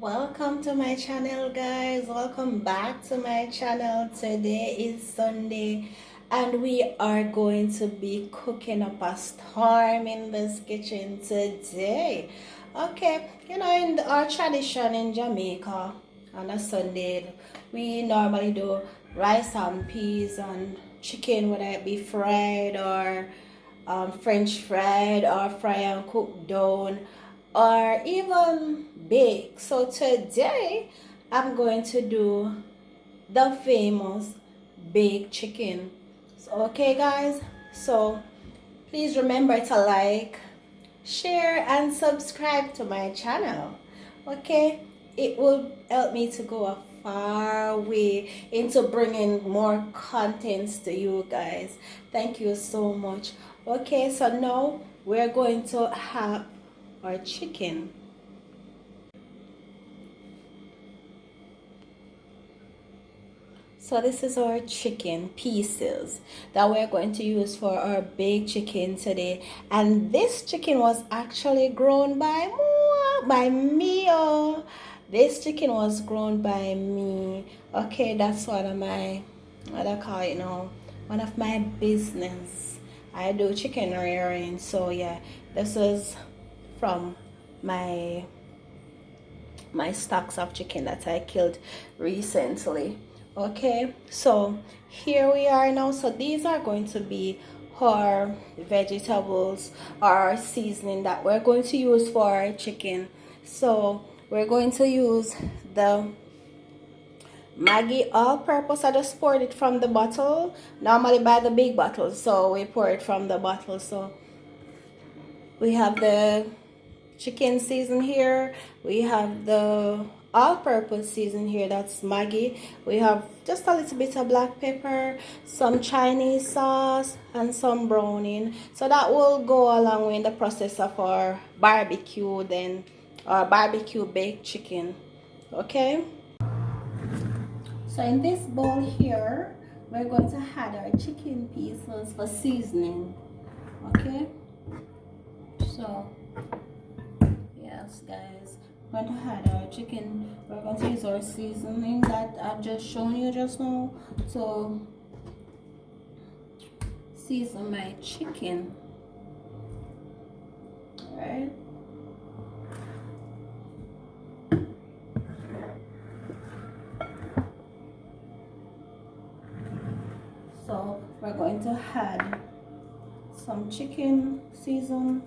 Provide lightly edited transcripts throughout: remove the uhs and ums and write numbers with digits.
Welcome to my channel, guys. Welcome back to my channel. Today is Sunday and we are going to be cooking up a storm in this kitchen today. Okay, in our tradition in Jamaica on a Sunday, we normally do rice and peas and chicken, whether it be fried or French fried or fry and cook down or even bake. So today I'm going to do the famous baked chicken. So, okay guys, so please remember to like, share and subscribe to my channel. Okay, it will help me to go a far way into bringing more contents to you guys. Thank you so much. Okay, so now we're going to have our chicken. So this is our chicken pieces that we're going to use for our baked chicken today. And this chicken was actually grown by me. Oh, this chicken was grown by me. Okay, that's one of my, what I call it now, one of my business. I do chicken rearing. So yeah, this is from my stocks of chicken that I killed recently. Okay, so here we are now. So these are going to be our vegetables or our seasoning that we're going to use for our chicken. So we're going to use the Maggi all-purpose. I just poured it from the bottle. Normally buy the big bottle, so we pour it from the bottle. So we have the chicken season here, we have the all-purpose season here, that's Maggi. We have just a little bit of black pepper, some Chinese sauce and some browning, so that will go along with the process of our barbecue, then our barbecue baked chicken. Okay, so in this bowl here we're going to add our chicken pieces for seasoning. Okay, so yes guys, we're going to add our chicken. We're going to use our seasoning that I've just shown you just now to season my chicken. All right, so we're going to add some chicken season.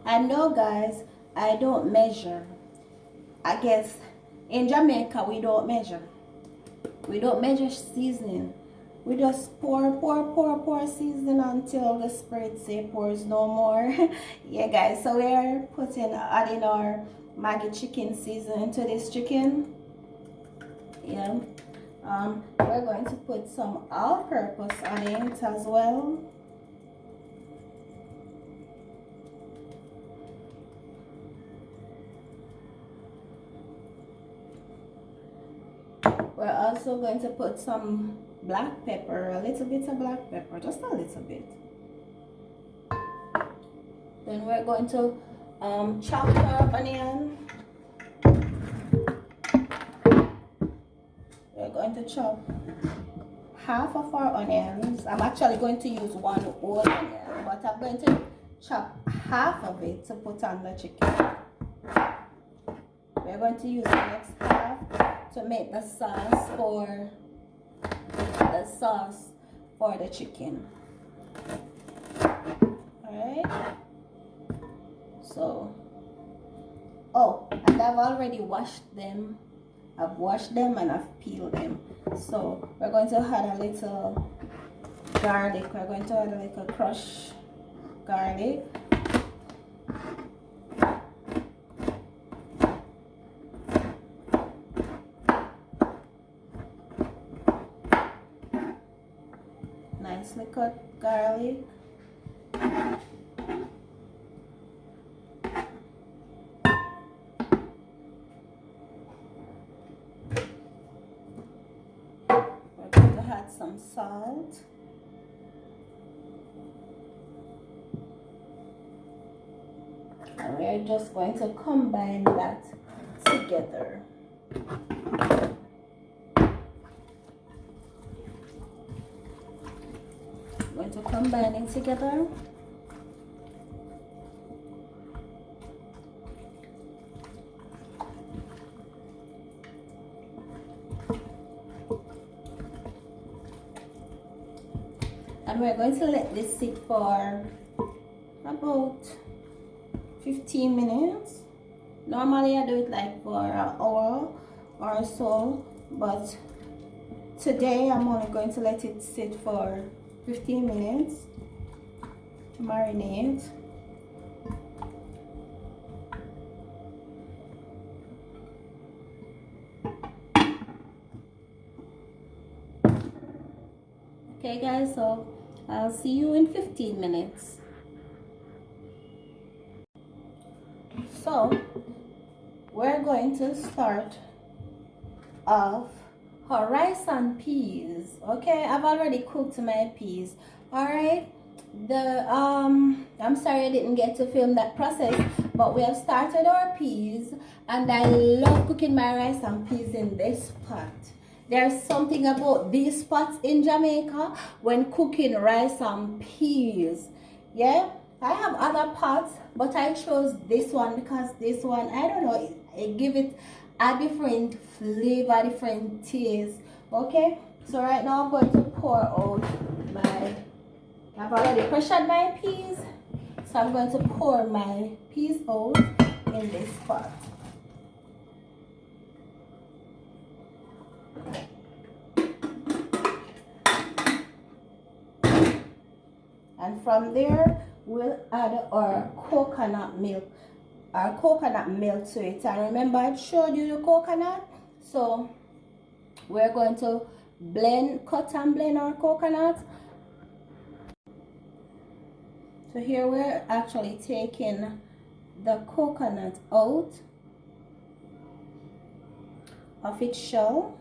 I know guys, I don't measure. I guess in Jamaica we don't measure. We don't measure seasoning. We just pour seasoning until the spirit say pours no more. Yeah guys, so we're adding our Maggi chicken seasoning to this chicken. Yeah. We're going to put some all-purpose on it as well. We're also going to put some black pepper, a little bit of black pepper, just a little bit. Then we're going to chop our onion. We're going to chop half of our onions. I'm actually going to use one whole onion, but I'm going to chop half of it to put on the chicken. We're going to use the next half to make the sauce for the chicken. All right, so and I've already washed them. I've washed them and I've peeled them. So we're going to add a little garlic. We're going to add a little crushed garlic. Nicely cut garlic. We're going to add some salt. and we're just going to combine that together. I'm going to combine it together. And we're going to let this sit for about 15 minutes. Normally I do it like for an hour or so, but today I'm only going to let it sit for 15 minutes to marinate. Okay guys, so I'll see you in 15 minutes. So we're going to start off our rice and peas. Okay, I've already cooked my peas. All right, I'm sorry I didn't get to film that process, but we have started our peas, and I love cooking my rice and peas in this pot. There's something about these pots in Jamaica when cooking rice and peas. Yeah, I have other pots, but I chose this one because this one, I don't know, it give it a different flavor, different taste. Okay, so right now I'm going to pour out I've already pressured my peas, so I'm going to pour my peas out in this pot. And from there, we'll add our coconut milk to it. And remember, I showed you the coconut, so we're going to cut and blend our coconut. So here we're actually taking the coconut out of its shell.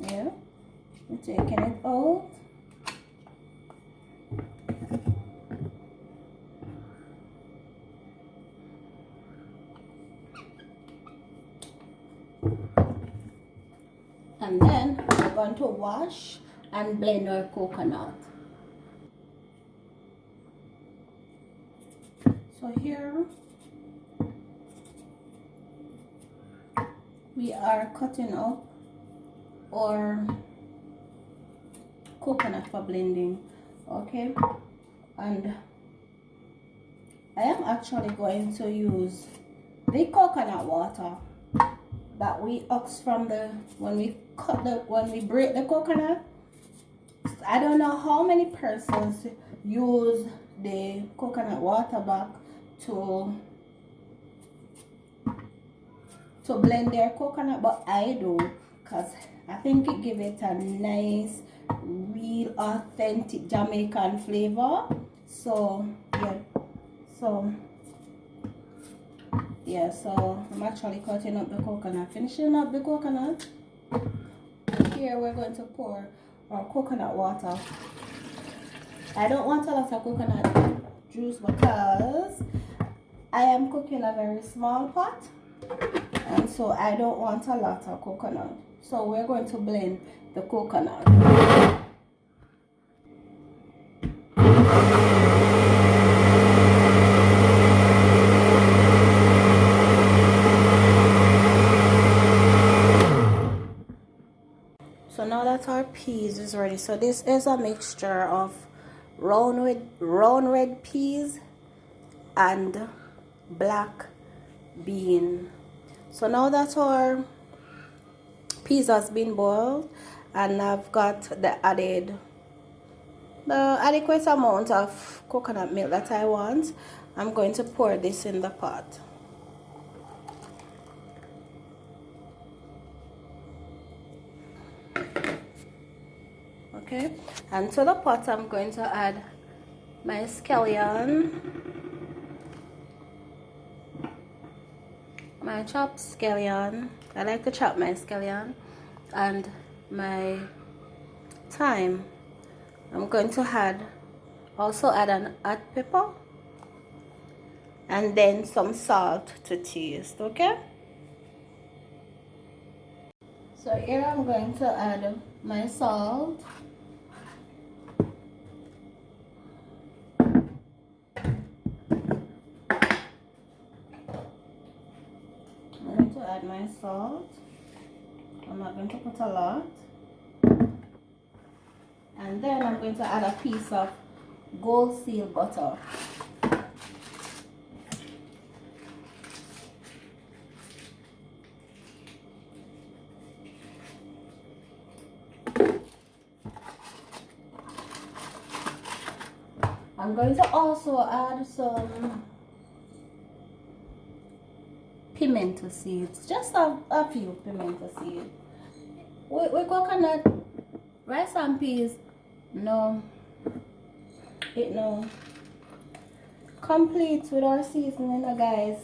Yeah, we're taking it out. And then we're going to wash and blend our coconut. So here we are cutting up our coconut for blending. Okay, and I am actually going to use the coconut water that we ox from when we break the coconut. I don't know how many persons use the coconut water back to blend their coconut, but I do, because I think it gives it a nice, real, authentic Jamaican flavor. So so I'm actually cutting up the coconut, finishing up the coconut. Here we're going to pour our coconut water. I don't want a lot of coconut juice because I am cooking a very small pot, and so I don't want a lot of coconut. So we're going to blend the coconut. So now that our peas is ready, so this is a mixture of round red peas and black bean. So now that our peas has been boiled and I've got the adequate amount of coconut milk that I want, I'm going to pour this in the pot. Okay, and to the pot I'm going to add my scallion, my chopped scallion. I like to chop my scallion, and my thyme. I'm going to add Also add an hot pepper and then some salt to taste. Okay, so here I'm going to add my salt. I'm going to add my salt. I'm not going to put a lot. And then I'm going to add a piece of gold seal butter. I'm going to also add some pimento seeds, just a few pimento seeds. With coconut, rice and peas, no, it no complete with our seasoning, guys.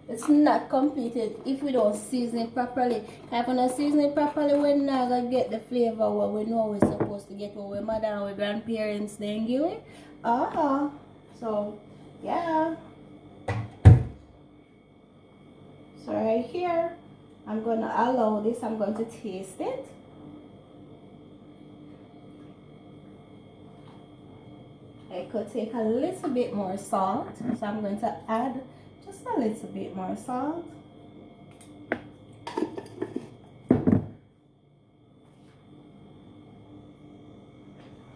It's not completed if we don't season it properly. If we don't season it properly, we're not gonna get the flavor what we know we're supposed to get, what we're mother and our grandparents then give it. So yeah. So right here, I'm gonna allow this. I'm going to taste it. I could take a little bit more salt, so I'm going to add just a little bit more salt.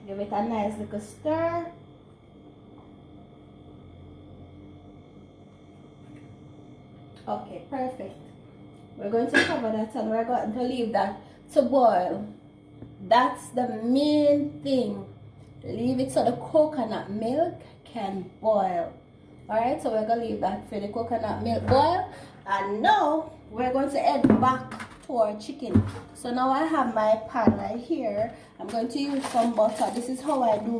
Give it a nice little stir. Okay, perfect. We're going to cover that and we're going to leave that to boil. That's the main thing. Leave it so the coconut milk can boil. Alright, so we're going to leave that for the coconut milk boil. And now we're going to head back to our chicken. So now I have my pan right here. I'm going to use some butter. This is how I do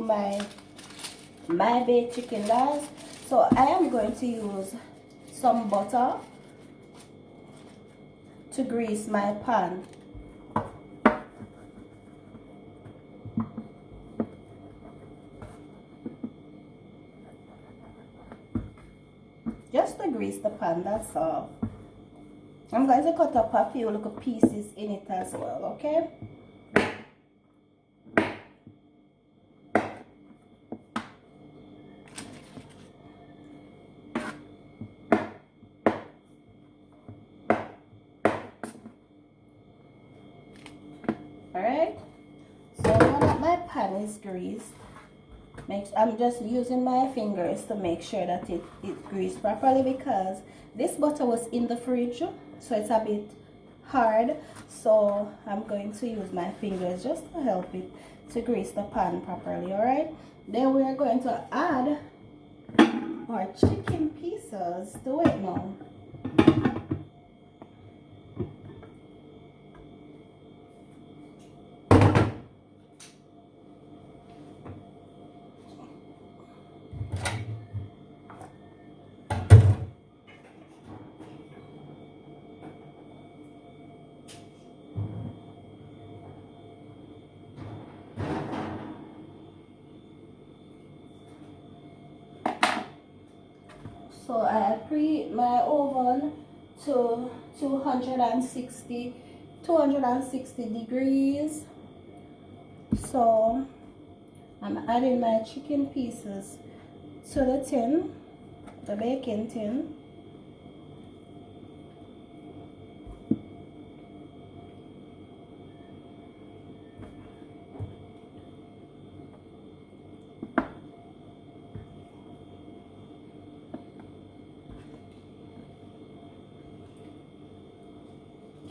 my baked chicken, guys. So I am going to use some butter to grease my pan. Just to grease the pan, that's all. I'm going to cut up a few little pieces in it as well, okay? Alright, so now that my pan is greased, I'm just using my fingers to make sure that it greased properly, because this butter was in the fridge, so it's a bit hard. So I'm going to use my fingers just to help it to grease the pan properly. Alright, then we are going to add our chicken pieces to it now. So I preheat my oven to 260 degrees. So I'm adding my chicken pieces to the tin, the baking tin.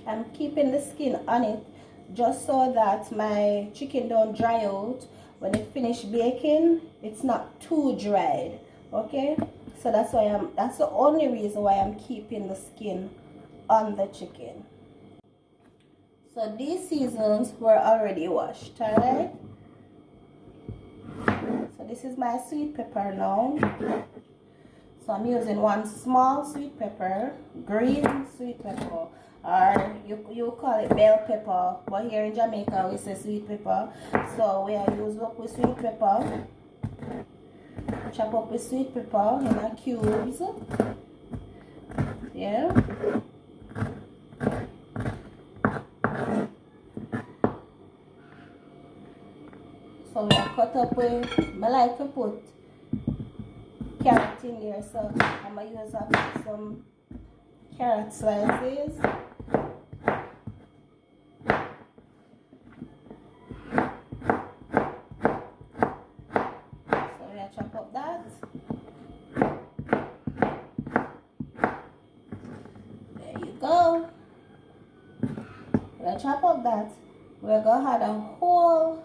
I'm keeping the skin on it just so that my chicken don't dry out. When it finish baking, it's not too dried. Okay, so that's the only reason why I'm keeping the skin on the chicken. So these seasons were already washed. All right, so this is my sweet pepper now. So I'm using one small sweet pepper, green sweet pepper, or you call it bell pepper, but here in Jamaica we say sweet pepper. So we are using local sweet pepper. chop up the sweet pepper in a cubes. Yeah. So we are cut up with, I like to put carrot in there, so I'm going to use up some carrot slices. So we are chop up that. There you go. We are chop up that. We're going to add a whole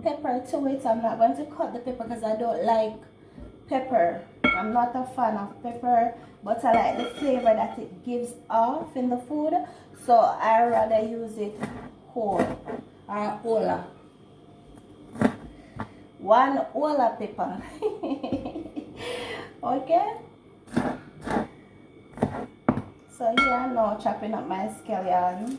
pepper to it. I'm not going to cut the pepper because I don't like pepper. I'm not a fan of pepper, but I like the flavor that it gives off in the food, so I rather use it whole or whole. One whole pepper. Okay, so here I'm now chopping up my scallion.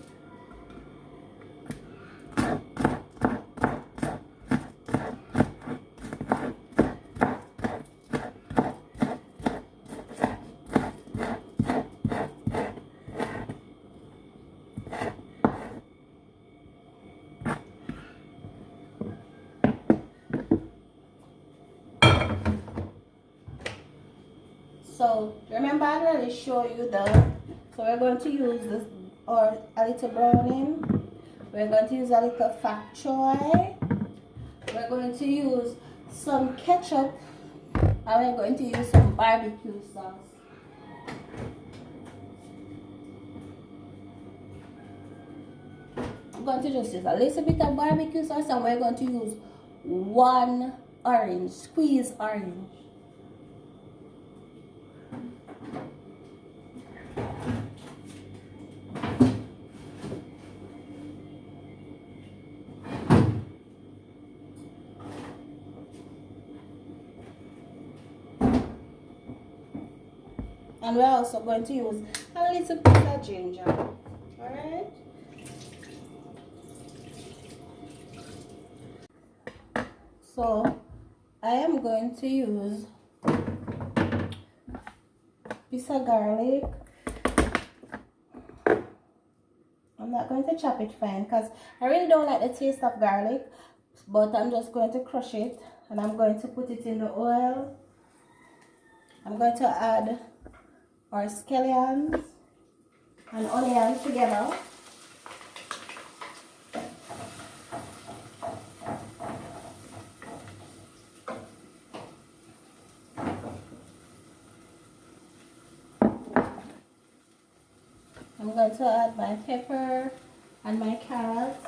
So remember I already showed you so we're going to use this, or a little browning. We're going to use a little fat choy. We're going to use some ketchup, and we're going to use some barbecue sauce. I'm going to just use a little bit of barbecue sauce, and we're going to use one orange, squeeze orange. And we're also going to use a little bit of ginger. Alright? So I am going to use a piece of garlic. I'm not going to chop it fine because I really don't like the taste of garlic, but I'm just going to crush it and I'm going to put it in the oil. I'm going to add our scallions and onions together. I'm going to add my pepper and my carrots.